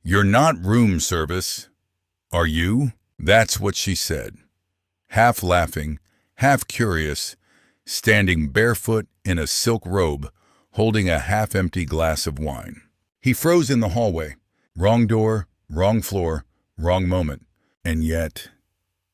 "You're not room service, are you?" That's what she said, half laughing, half curious, standing barefoot in a silk robe, holding a half-empty glass of wine. He froze in the hallway. Wrong door, wrong floor, wrong moment. And yet,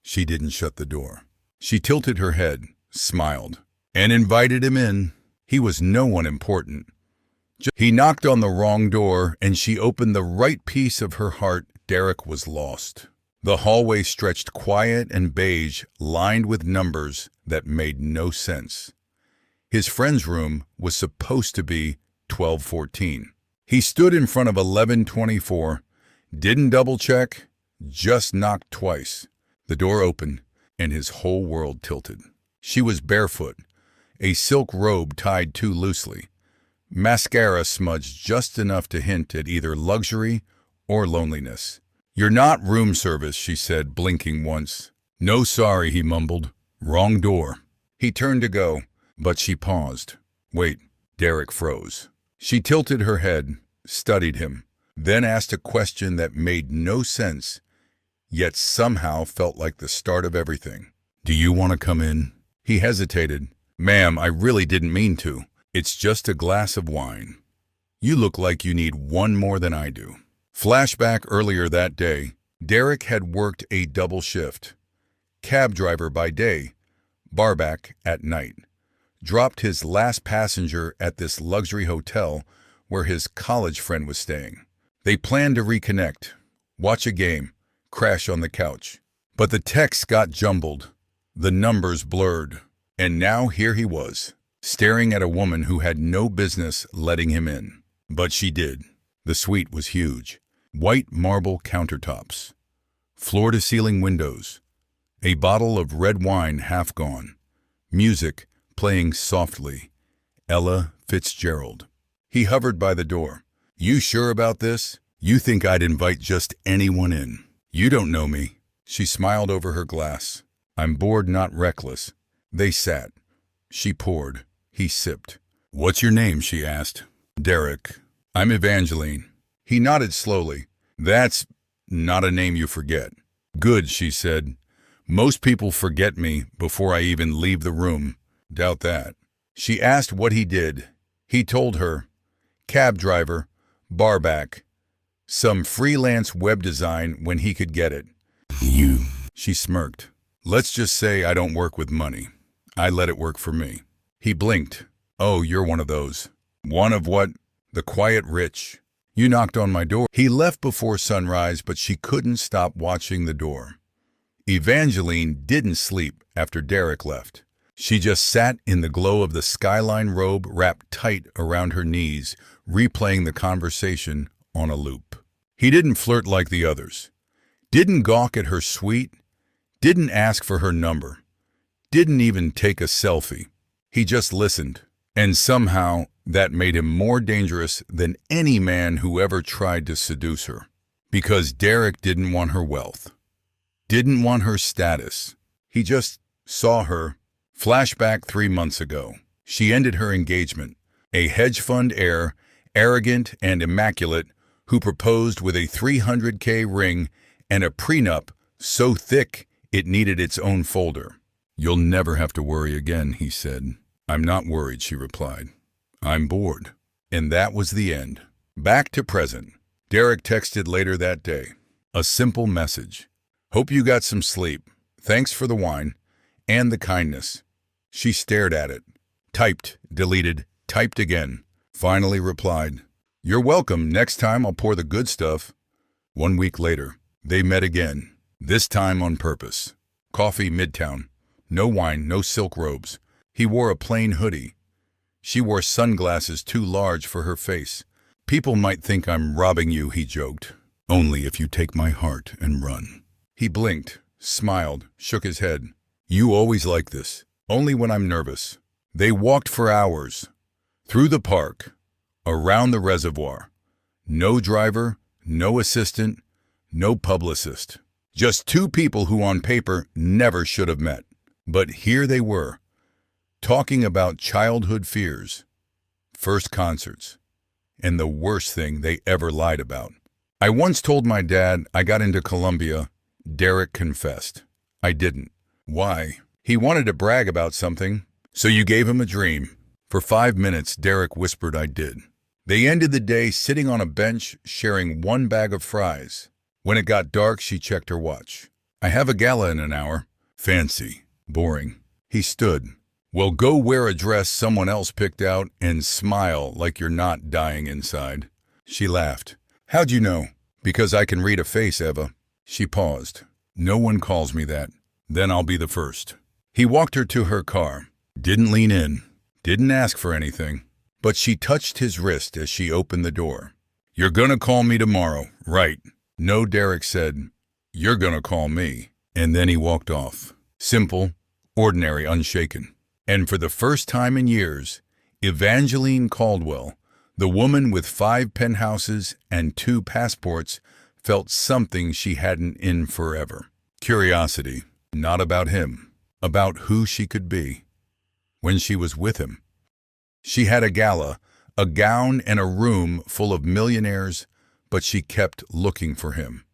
she didn't shut the door. She tilted her head, smiled, and invited him in. He was no one important. He knocked on the wrong door, and she opened the right piece of her heart. Derek was lost. The hallway stretched quiet and beige, lined with numbers that made no sense. His friend's room was supposed to be 1214. He stood in front of 1124, didn't double-check, just knocked twice. The door opened, and his whole world tilted. She was barefoot, a silk robe tied too loosely. Mascara smudged just enough to hint at either luxury or loneliness. "You're not room service," she said, blinking once. "No, sorry," he mumbled. "Wrong door." He turned to go, but she paused. "Wait." Derek froze. She tilted her head, studied him, then asked a question that made no sense, yet somehow felt like the start of everything. "Do you want to come in?" He hesitated. "Ma'am, I really didn't mean to. It's just a glass of wine. You look like you need one more than I do." Flashback earlier that day, Derek had worked a double shift. Cab driver by day, barback at night. Dropped his last passenger at this luxury hotel where his college friend was staying. They planned to reconnect, watch a game, crash on the couch. But the texts got jumbled, the numbers blurred, and now here he was, staring at a woman who had no business letting him in. But she did. The suite was huge. White marble countertops, floor-to-ceiling windows, a bottle of red wine half gone, music playing softly, Ella Fitzgerald. He hovered by the door. "You sure about this? You think I'd invite just anyone in? You don't know me." She smiled over her glass. "I'm bored, not reckless." They sat. She poured. He sipped. "What's your name?" she asked. "Derek." "I'm Evangeline." He nodded slowly. "That's not a name you forget." "Good," she said. "Most people forget me before I even leave the room." "Doubt that." She asked what he did. He told her. Cab driver, barback, some freelance web design when he could get it. "You." She smirked. "Let's just say I don't work with money. I let it work for me." He blinked. "Oh, you're one of those." "One of what?" "The quiet rich. You knocked on my door." He left before sunrise, but she couldn't stop watching the door. Evangeline didn't sleep after Derek left. She just sat in the glow of the skyline robe wrapped tight around her knees, replaying the conversation on a loop. He didn't flirt like the others. Didn't gawk at her sweet. Didn't ask for her number. Didn't even take a selfie. He just listened. And somehow, that made him more dangerous than any man who ever tried to seduce her. Because Derek didn't want her wealth. Didn't want her status. He just saw her. Flashback 3 months ago. She ended her engagement. A hedge fund heir, arrogant and immaculate, who proposed with a $300K ring and a prenup so thick it needed its own folder. "You'll never have to worry again," he said. "I'm not worried," she replied. "I'm bored." And that was the end. Back to present. Derek texted later that day. A simple message. "Hope you got some sleep. Thanks for the wine and the kindness." She stared at it. Typed, deleted, typed again. Finally replied, "You're welcome. Next time I'll pour the good stuff." 1 week later, they met again. This time on purpose. Coffee Midtown. No wine, no silk robes. He wore a plain hoodie. She wore sunglasses too large for her face. "People might think I'm robbing you," he joked. "Only if you take my heart and run." He blinked, smiled, shook his head. "You always like this. Only when I'm nervous." They walked for hours. Through the park. Around the reservoir. No driver, no assistant, no publicist. Just two people who on paper never should have met. But here they were, talking about childhood fears, first concerts, and the worst thing they ever lied about, I once told my dad I got into Colombia. Derek confessed. I didn't. Why? He wanted to brag about something. So you gave him a dream. For 5 minutes, Derek whispered I did. They ended the day sitting on a bench, sharing one bag of fries. When it got dark, she checked her watch. I have a gala in an hour. Fancy. Boring. He stood. Well, go wear a dress someone else picked out and smile like you're not dying inside. She laughed. How'd you know? Because I can read a face, Eva. She paused. No one calls me that. Then I'll be the first. He walked her to her car. Didn't lean in. Didn't ask for anything. But she touched his wrist as she opened the door. You're gonna call me tomorrow, right? No, Derek said. You're gonna call me. And then he walked off. Simple, ordinary, unshaken. And for the first time in years, Evangeline Caldwell, the woman with 5 penthouses and 2 passports, felt something she hadn't in forever. Curiosity, not about him, about who she could be when she was with him. She had a gala, a gown, and a room full of millionaires, but she kept looking for him.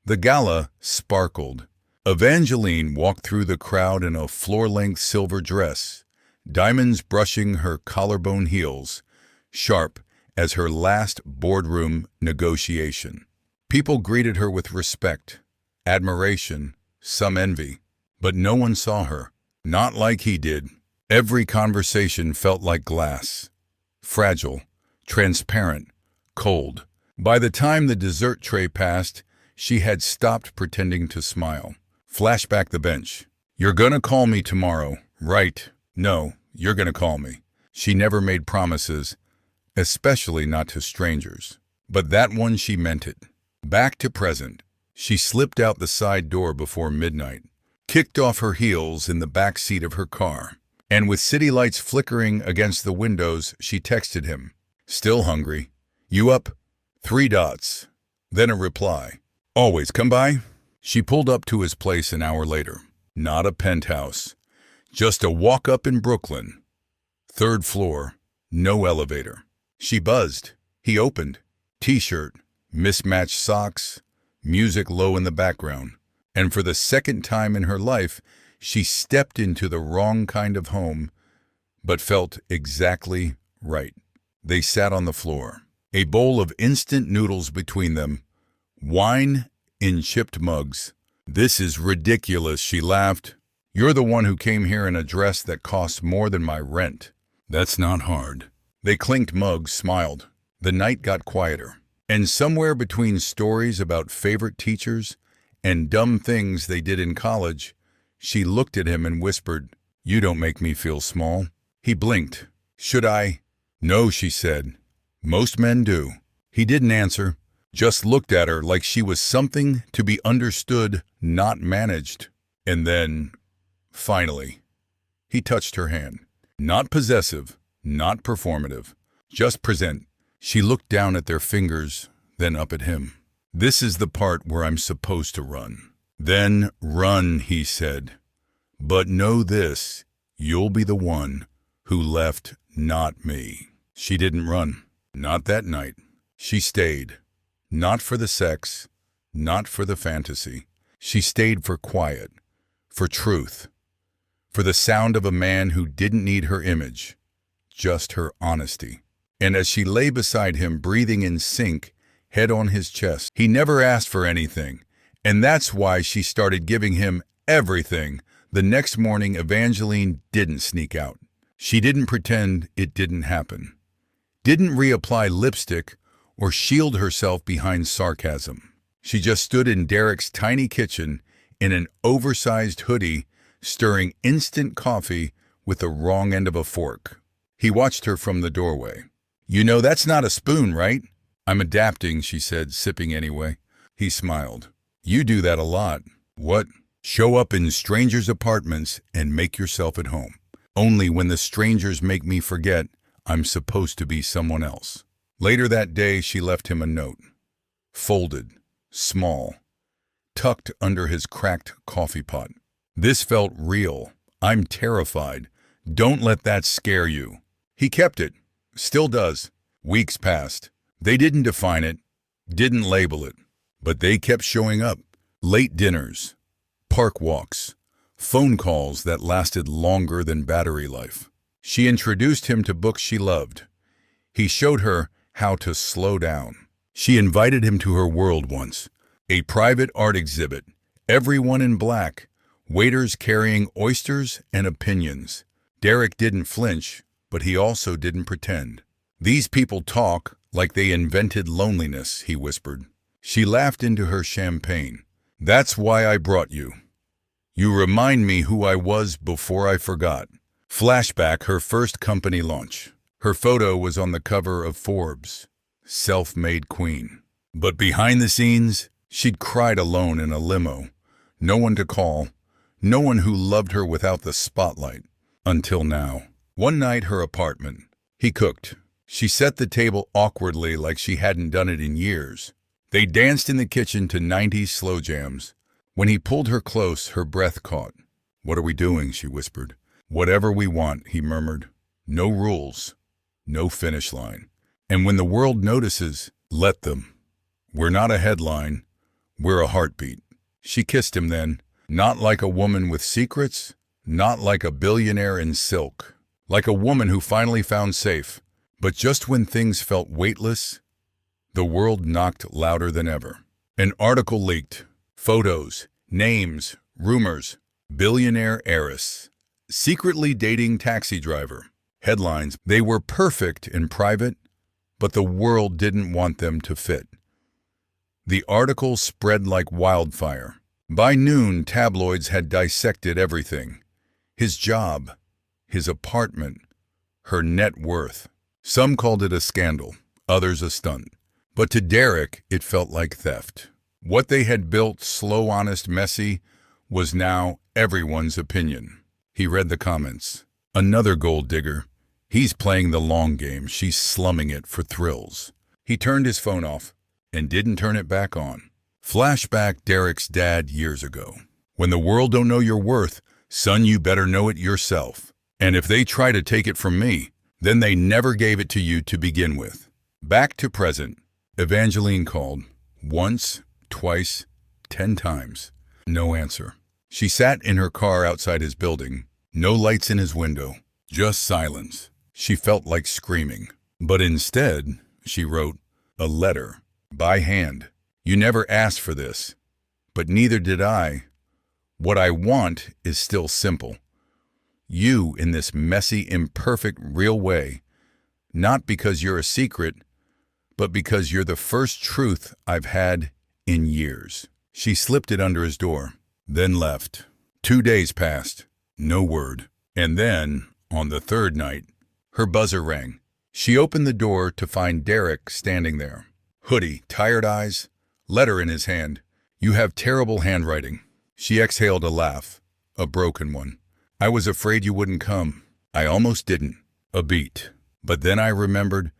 The gala sparkled. Evangeline walked through the crowd in a floor-length silver dress, diamonds brushing her collarbone heels, sharp as her last boardroom negotiation. People greeted her with respect, admiration, some envy, but no one saw her, not like he did. Every conversation felt like glass, fragile, transparent, cold. By the time the dessert tray passed, she had stopped pretending to smile. Flash back the bench. You're gonna call me tomorrow, right? No, you're gonna call me. She never made promises, especially not to strangers. But that one she meant it. Back to present. She slipped out the side door before midnight, kicked off her heels in the back seat of her car, and with city lights flickering against the windows, she texted him. Still hungry. You up? 3 dots. Then a reply. Always come by? She pulled up to his place an hour later. Not a penthouse. Just a walk-up in Brooklyn. 3rd floor. No elevator. She buzzed. He opened. T-shirt. Mismatched socks. Music low in the background. And for the second time in her life, she stepped into the wrong kind of home, but felt exactly right. They sat on the floor, a bowl of instant noodles between them, wine in chipped mugs. This is ridiculous, she laughed. You're the one who came here in a dress that costs more than my rent. That's not hard. They clinked mugs, smiled. The night got quieter. And somewhere between stories about favorite teachers and dumb things they did in college, she looked at him and whispered, You don't make me feel small. He blinked. Should I? No, she said. Most men do. He didn't answer, just looked at her like she was something to be understood, not managed. And then, finally, he touched her hand. Not possessive, not performative, just present. She looked down at their fingers, then up at him. This is the part where I'm supposed to run. Then run, he said. But know this, you'll be the one who left, not me. She didn't run. Not that night. She stayed. Not for the sex, not for the fantasy. She stayed for quiet, for truth, for the sound of a man who didn't need her image, just her honesty. And as she lay beside him, breathing in sync, head on his chest, he never asked for anything. And that's why she started giving him everything. The next morning, Evangeline didn't sneak out. She didn't pretend it didn't happen. Didn't reapply lipstick or shield herself behind sarcasm. She just stood in Derek's tiny kitchen in an oversized hoodie, stirring instant coffee with the wrong end of a fork. He watched her from the doorway. You know, that's not a spoon, right? I'm adapting, she said, sipping anyway. He smiled. You do that a lot. What? Show up in strangers' apartments and make yourself at home. Only when the strangers make me forget I'm supposed to be someone else. Later that day, she left him a note. Folded, small, tucked under his cracked coffee pot. This felt real. I'm terrified. Don't let that scare you. He kept it. Still does. Weeks passed. They didn't define it. didn't label it, but they kept showing up. Late dinners, park walks, phone calls that lasted longer than battery life. She introduced him to books she loved. He showed her how to slow down. She invited him to her world once, a private art exhibit, everyone in black, waiters carrying oysters and opinions. Derek didn't flinch, but he also didn't pretend. "These people talk like they invented loneliness," he whispered. She laughed into her champagne. "That's why I brought you. You remind me who I was before I forgot." Flashback, her first company launch. Her photo was on the cover of Forbes, self-made queen. But behind the scenes, she'd cried alone in a limo. No one to call, no one who loved her without the spotlight. Until now. One night, her apartment. He cooked. She set the table awkwardly like she hadn't done it in years. They danced in the kitchen to 90s slow jams. When he pulled her close, her breath caught. "What are we doing?" she whispered. "Whatever we want," he murmured. "No rules, no finish line. And when the world notices, let them. We're not a headline, we're a heartbeat." She kissed him then, not like a woman with secrets, not like a billionaire in silk, like a woman who finally found safe. But just when things felt weightless, the world knocked louder than ever. An article leaked. Photos, names, rumors. Billionaire heiress. Secretly dating taxi driver. Headlines. They were perfect in private, but the world didn't want them to fit. The article spread like wildfire. By noon, tabloids had dissected everything. His job, his apartment, her net worth. Some called it a scandal, others a stunt. But to Derek, it felt like theft. What they had built, slow, honest, messy, was now everyone's opinion. He read the comments. "Another gold digger. He's playing the long game. She's slumming it for thrills." He turned his phone off and didn't turn it back on. Flashback, Derek's dad years ago. "When the world don't know your worth, son, you better know it yourself. And if they try to take it from me, then they never gave it to you to begin with." Back to present. Evangeline called. Once, twice, 10 times. No answer. She sat in her car outside his building. No lights in his window. Just silence. She felt like screaming. But instead, she wrote a letter. By hand. "You never asked for this. But neither did I. What I want is still simple. You in this messy, imperfect, real way. Not because you're a secret, but because you're the first truth I've had in years." She slipped it under his door, then left. 2 days passed. No word. And then, on the third night, her buzzer rang. She opened the door to find Derek standing there. Hoodie, tired eyes, letter in his hand. "You have terrible handwriting." She exhaled a laugh, a broken one. "I was afraid you wouldn't come. I almost didn't." A beat. "But then I remembered,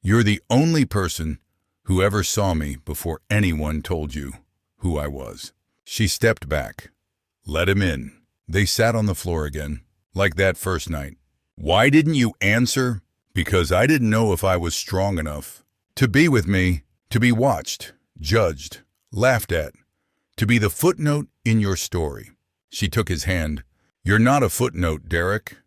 you're the only person who ever saw me before anyone told you who I was." She stepped back. Let him in. They sat on the floor again, like that first night. "Why didn't you answer?" "Because I didn't know if I was strong enough to be with me, to be watched, judged, laughed at, to be the footnote in your story." She took his hand. "You're not a footnote, Derek.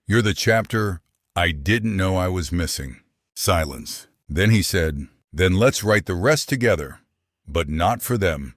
You're the chapter I didn't know I was missing." Silence. Then he said, "Then let's write the rest together, but not for them,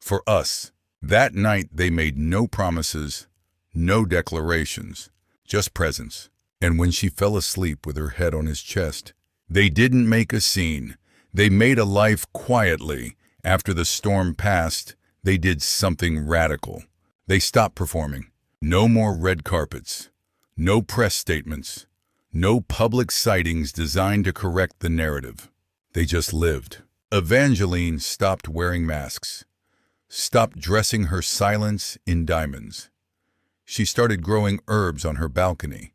for us." That night they made no promises, no declarations, just presence. And when she fell asleep with her head on his chest, they didn't make a scene. They made a life quietly. After the storm passed, they did something radical. They stopped performing. No more red carpets. No press statements. No public sightings designed to correct the narrative. They just lived. Evangeline stopped wearing masks. Stopped dressing her silence in diamonds. She started growing herbs on her balcony.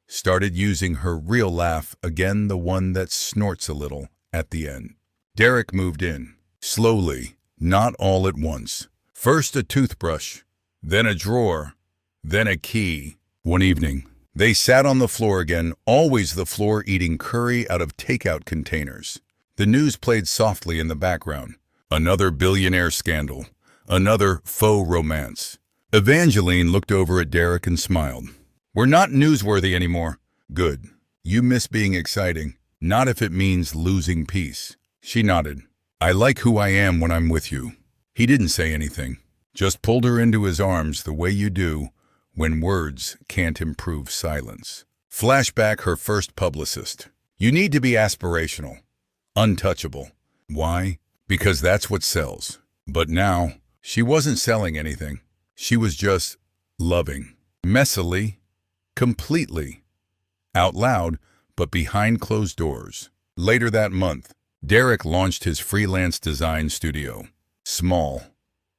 Started using her real laugh again, the one that snorts a little at the end. Derek moved in. Slowly, not all at once. First a toothbrush, then a drawer, then a key. One evening, they sat on the floor again, always the floor, eating curry out of takeout containers. The news played softly in the background. Another billionaire scandal. Another faux romance. Evangeline looked over at Derek and smiled. We're not newsworthy anymore. Good. You miss being exciting. Not if it means losing peace. She nodded. I like who I am when I'm with you. He didn't say anything. Just pulled her into his arms the way you do when words can't improve silence. Flashback her first publicist. You need to be aspirational. Untouchable. Why? Because that's what sells. But now, she wasn't selling anything. She was just loving. Messily. Completely. Out loud, but behind closed doors. Later that month, Derek launched his freelance design studio. Small.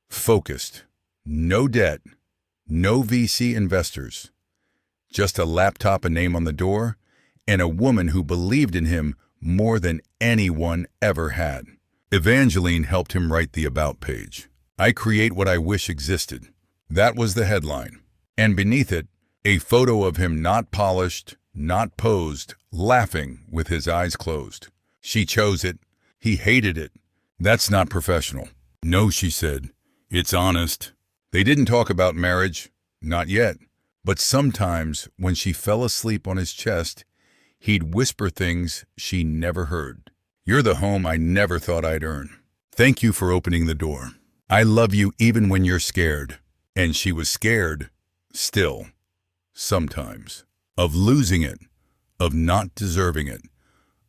Focused. No debt. No VC investors. Just a laptop, a name on the door, and a woman who believed in him more than anyone ever had. Evangeline helped him write the about page. I create what I wish existed. That was the headline. And beneath it, a photo of him not polished, not posed, laughing with his eyes closed. She chose it. He hated it. That's not professional. No, she said. It's honest. They didn't talk about marriage. Not yet. But sometimes, when she fell asleep on his chest, he'd whisper things she never heard. You're the home I never thought I'd earn. Thank you for opening the door. I love you even when you're scared. And she was scared, still, sometimes, of losing it, of not deserving it,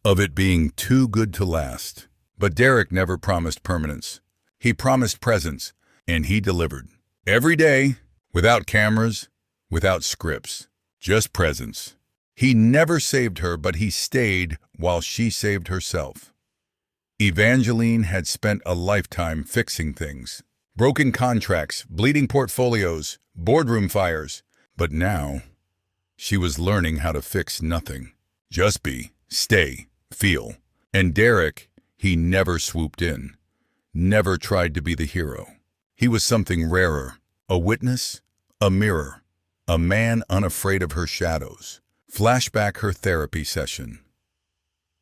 of it being too good to last. But Derek never promised permanence. He promised presence, and he delivered. Every day, without cameras, without scripts, just presence. He never saved her, but he stayed while she saved herself. Evangeline had spent a lifetime fixing things. Broken contracts, bleeding portfolios, boardroom fires. But now, she was learning how to fix nothing. Just be, stay, feel. And Derek, he never swooped in. Never tried to be the hero. He was something rarer. A witness, a mirror, a man unafraid of her shadows. Flashback her therapy session.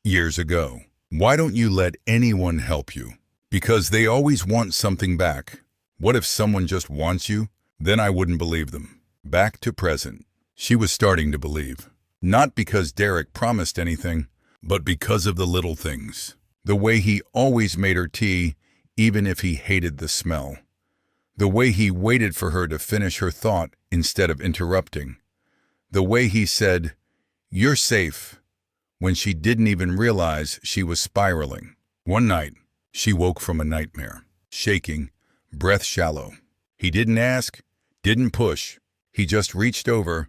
Years ago. Why don't you let anyone help you? Because they always want something back. What if someone just wants you? Then I wouldn't believe them. Back to present. She was starting to believe. Not because Derek promised anything, but because of the little things. The way he always made her tea, even if he hated the smell. The way he waited for her to finish her thought instead of interrupting. The way he said, "You're safe," when she didn't even realize she was spiraling. One night, she woke from a nightmare, shaking, breath shallow. He didn't ask, didn't push. He just reached over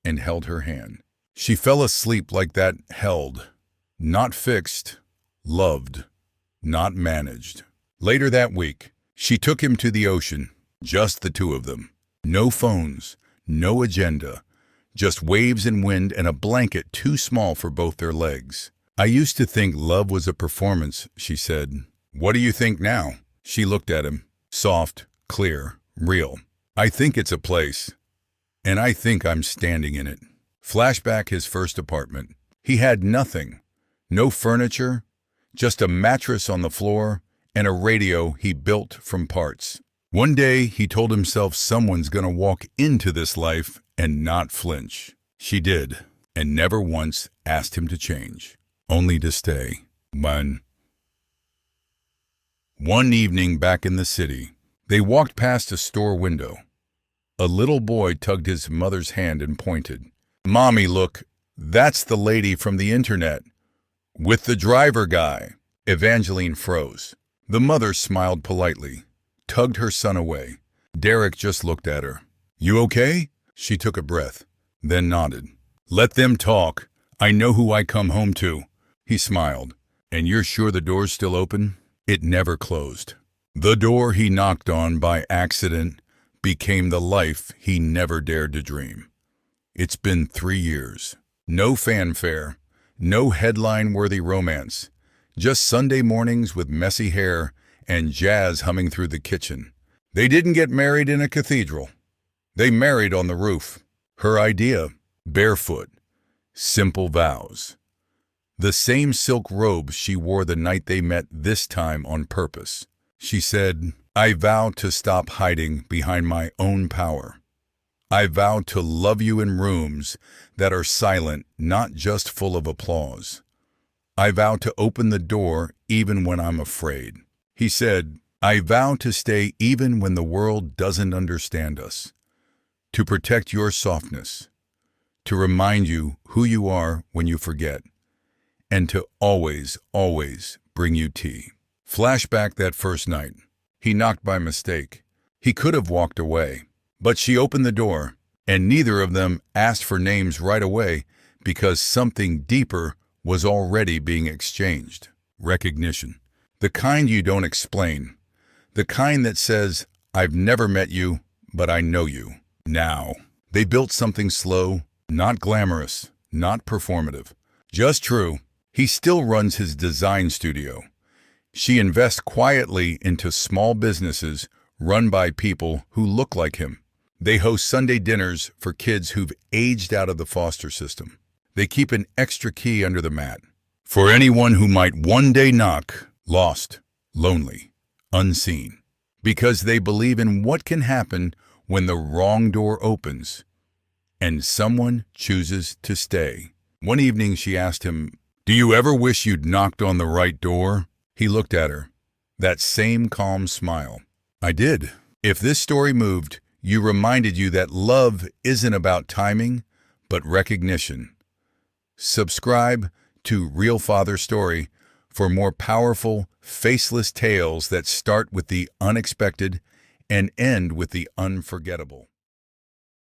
and held her hand. She fell asleep like that, held. Not fixed, loved, not managed. Later that week, she took him to the ocean, just the two of them. No phones, no agenda, just waves and wind and a blanket too small for both their legs. I used to think love was a performance, she said. What do you think now? She looked at him, soft, clear, real. I think it's a place, and I think I'm standing in it. Flashback his first apartment. He had nothing, no furniture, just a mattress on the floor and a radio he built from parts. One day, he told himself someone's gonna walk into this life and not flinch. She did, and never once asked him to change, only to stay. One evening back in the city, they walked past a store window. A little boy tugged his mother's hand and pointed. "Mommy, look, that's the lady from the internet. With the driver guy." Evangeline froze. The mother smiled politely, tugged her son away. Derek just looked at her. "You okay?" She took a breath, then nodded. "Let them talk. I know who I come home to." He smiled. "And you're sure the door's still open?" It never closed. The door he knocked on by accident became the life he never dared to dream. It's been 3 years. No fanfare, no headline-worthy romance. Just Sunday mornings with messy hair and jazz humming through the kitchen. They didn't get married in a cathedral. They married on the roof. Her idea, barefoot, simple vows. The same silk robe she wore the night they met, this time on purpose. She said, "I vow to stop hiding behind my own power. I vow to love you in rooms that are silent, not just full of applause. I vow to open the door even when I'm afraid." He said, "I vow to stay even when the world doesn't understand us, to protect your softness, to remind you who you are when you forget, and to always, always bring you tea." Flashback that first night. He knocked by mistake. He could have walked away, but she opened the door, and neither of them asked for names right away because something deeper was already being exchanged. Recognition. The kind you don't explain. The kind that says, "I've never met you, but I know you now." They built something slow, not glamorous, not performative. Just true. He still runs his design studio. She invests quietly into small businesses run by people who look like him. They host Sunday dinners for kids who've aged out of the foster system. They keep an extra key under the mat for anyone who might one day knock, lost, lonely, unseen. Because they believe in what can happen when the wrong door opens and someone chooses to stay. One evening she asked him, "Do you ever wish you'd knocked on the right door?" He looked at her, that same calm smile. "I did." If this story moved, you reminded you that love isn't about timing, but recognition. Subscribe to Real Father Story for more powerful, faceless tales that start with the unexpected and end with the unforgettable.